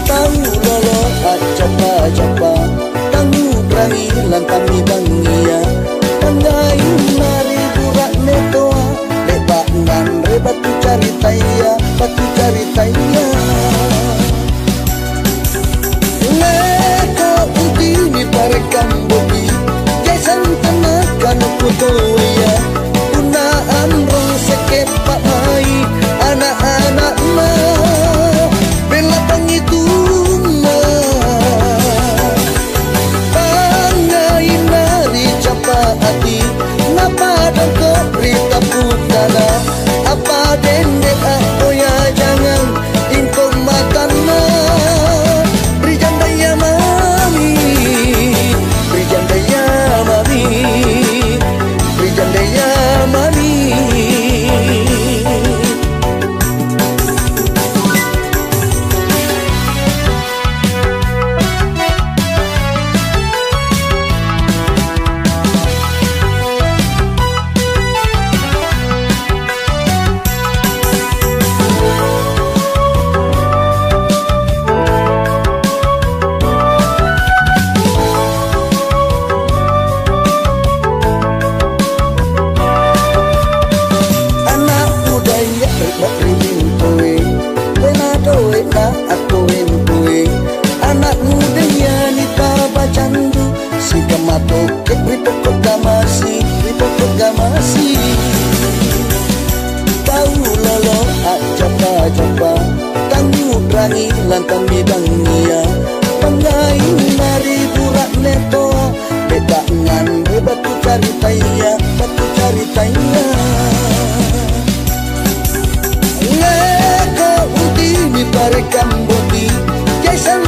Tahu lolo acapa-capa, tangu berahi lantam midangia, pangayu nari burak netoa, lebak ngan re batu cari taya, batu cari taya. Leko uti ni parekam bobi, jaisan tanakan kutoya, punaan rong sekep pak mai, anak-anak ma, bela pangitu ma, pangai nari capa hati, napa dong kau berita putana, apa dendek aku ya jangan ingkau makan ma, beri jandaya mami, beri jandaya mami, beri jandaya mami. Anak mudanya ni taba candu, si kamato kek ripokok gamasi, ripokok gamasi. Tahu lolo acapa-capa, tanggu berani lantang midangia, pangayu nari burak netoa, beda ngan batu cari taya, batu cari taya. Leko uti ni parekam bodi, jaisan